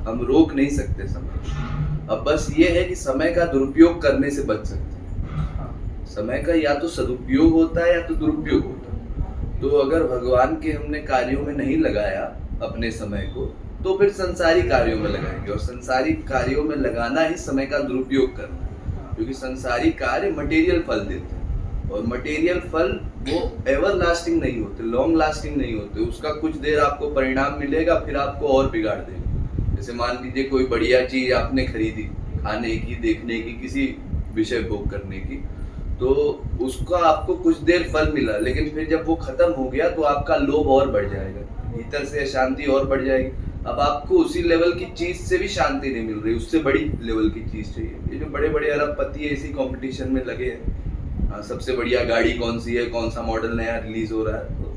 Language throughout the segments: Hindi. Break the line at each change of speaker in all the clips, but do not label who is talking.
हम रोक नहीं सकते समय। अब बस ये है कि समय का दुरुपयोग करने से बच सकते हैं।
हाँ।
समय का या तो सदुपयोग होता है या तो दुरुपयोग होता है। तो अगर भगवान के हमने कार्यों में नहीं लगाया अपने समय को, तो फिर संसारिक कार्यों में लगाएंगे, और संसारिक कार्यों में लगाना ही समय का दुरुपयोग करना है। क्योंकि संसारिक कार्य मटेरियल फल देते हैं, और मटेरियल फल वो एवर लास्टिंग नहीं होते, लॉन्ग लास्टिंग नहीं होते। उसका कुछ देर आपको परिणाम मिलेगा, फिर आपको और बिगाड़ देंगे। जैसे मान लीजिए कोई बढ़िया चीज आपने खरीदी, खाने की, देखने की, किसी विषय भोग करने की, तो उसका आपको कुछ देर फल मिला, लेकिन फिर जब वो खत्म हो गया तो आपका लोभ और बढ़ जाएगा, भीतर से अशांति और बढ़ जाएगी। अब आपको उसी लेवल की चीज से भी शांति नहीं मिल रही, उससे बड़ी लेवल की चीज चाहिए। ये जो बड़े बड़े अरबपति है इसी कंपटीशन में लगे हैं, सबसे बढ़िया गाड़ी कौन सी है, कौन सा मॉडल नया रिलीज हो रहा है, तो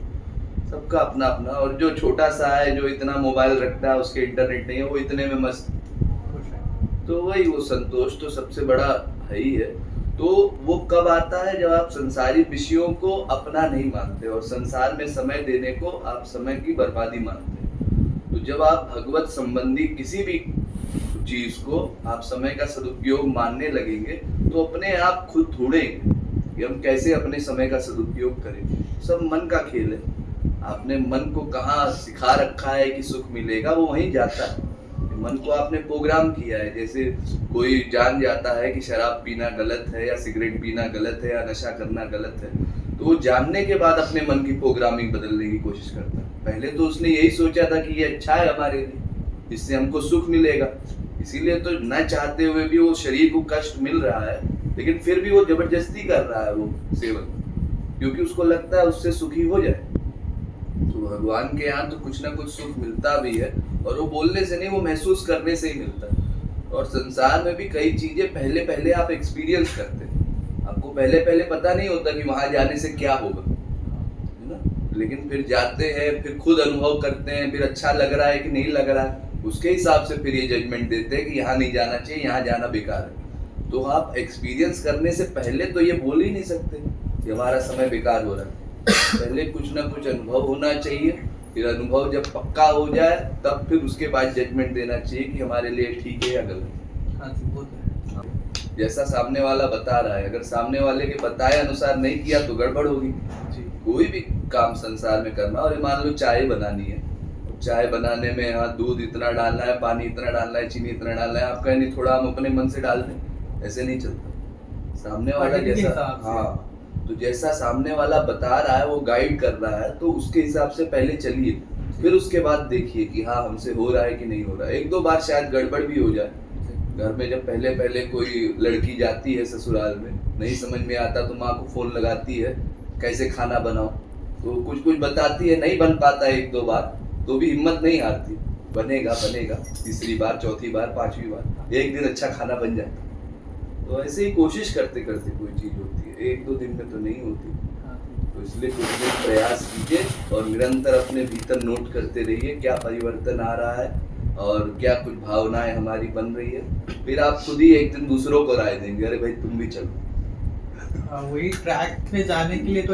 सबका अपना अपना। और जो छोटा सा है, जो इतना मोबाइल रखता है, उसके इंटरनेट नहीं है, वो इतने में मस्त। तो वही, वो संतोष तो सबसे बड़ा है ही है। तो वो कब आता है, जब आप संसारी विषयों को अपना नहीं मानते और संसार में समय देने को आप समय की बर्बादी मानते हैं। तो जब आप भगवत संबंधी किसी भी चीज को आप समय का सदुपयोग मानने लगेंगे, तो अपने आप खुद ढूंढेंगे कि हम कैसे अपने समय का सदुपयोग करेंगे। सब मन का खेल है। आपने मन को कहाँ सिखा रखा है कि सुख मिलेगा, वो वहीं जाता है। मन को आपने प्रोग्राम किया है। जैसे कोई जान जाता है कि शराब पीना गलत है, या सिगरेट पीना गलत है, या नशा करना गलत है, तो वो जानने के बाद अपने मन की प्रोग्रामिंग बदलने की कोशिश करता है। पहले तो उसने यही सोचा था कि ये अच्छा है हमारे लिए, इससे हमको सुख मिलेगा, इसीलिए तो न चाहते हुए भी वो शरीर को कष्ट मिल रहा है, लेकिन फिर भी वो जबरदस्ती कर रहा है वो सेवन, क्योंकि उसको लगता है उससे सुखी हो जाए। तो भगवान के यहाँ तो कुछ ना कुछ सुख मिलता भी है, और वो बोलने से नहीं, वो महसूस करने से ही मिलता है। और संसार में भी कई चीजें पहले पहले आप एक्सपीरियंस करते हैं, आपको पहले पहले पता नहीं होता कि वहां जाने से क्या होगा, है ना। लेकिन फिर जाते हैं, फिर खुद अनुभव करते हैं, फिर अच्छा लग रहा है कि नहीं लग रहा है, उसके हिसाब से फिर ये जजमेंट देते हैं कि यहाँ नहीं जाना चाहिए, यहाँ जाना बेकार है। तो आप एक्सपीरियंस करने से पहले तो ये बोल ही नहीं सकते कि हमारा समय बेकार हो रहा है। पहले कुछ ना कुछ अनुभव होना चाहिए, फिर अनुभव जब पक्का हो जाए, तब फिर उसके बाद जजमेंट देना चाहिए कि हमारे लिए ठीक है या गलत।
हाँ जी, वो तो है।
जैसा सामने वाला बता रहा है, अगर सामने वाले के बताए अनुसार नहीं किया तो गड़बड़ होगी।
जी।
कोई भी काम संसार में करना, और मान लो चाय बनानी है, चाय बनाने में हाँ दूध इतना डालना है, पानी इतना डालना है, चीनी इतना डालना है, आप कहें नहीं थोड़ा हम अपने मन से डाल दें, ऐसे नहीं चलता। सामने वाला जैसा, हाँ, तो जैसा सामने वाला बता रहा है, वो गाइड कर रहा है, तो उसके हिसाब से पहले चलिए, फिर उसके बाद देखिए कि हाँ हमसे हो रहा है कि नहीं हो रहा है। एक दो बार शायद गड़बड़ भी हो जाए। घर में जब पहले पहले कोई लड़की जाती है ससुराल में, नहीं समझ में आता तो माँ को फोन लगाती है कैसे खाना बनाओ, तो कुछ कुछ बताती है, नहीं बन पाता एक दो बार, तो भी हिम्मत नहीं हारती, बनेगा बनेगा, तीसरी बार, चौथी बार, पांचवी बार, एक दिन अच्छा खाना बन जाता। तो ऐसे ही कोशिश करते करते कोई चीज होती है, एक दो दिन में तो नहीं होती। तो इसलिए कुछ दिन प्रयास कीजिए और निरंतर अपने भीतर नोट करते रहिए क्या परिवर्तन आ रहा है और क्या कुछ भावनाएं हमारी बन रही है। फिर आप खुद ही एक दिन दूसरों को राय देंगे, अरे भाई तुम भी चलो।
वही ट्रैक पे जाने के लिए तो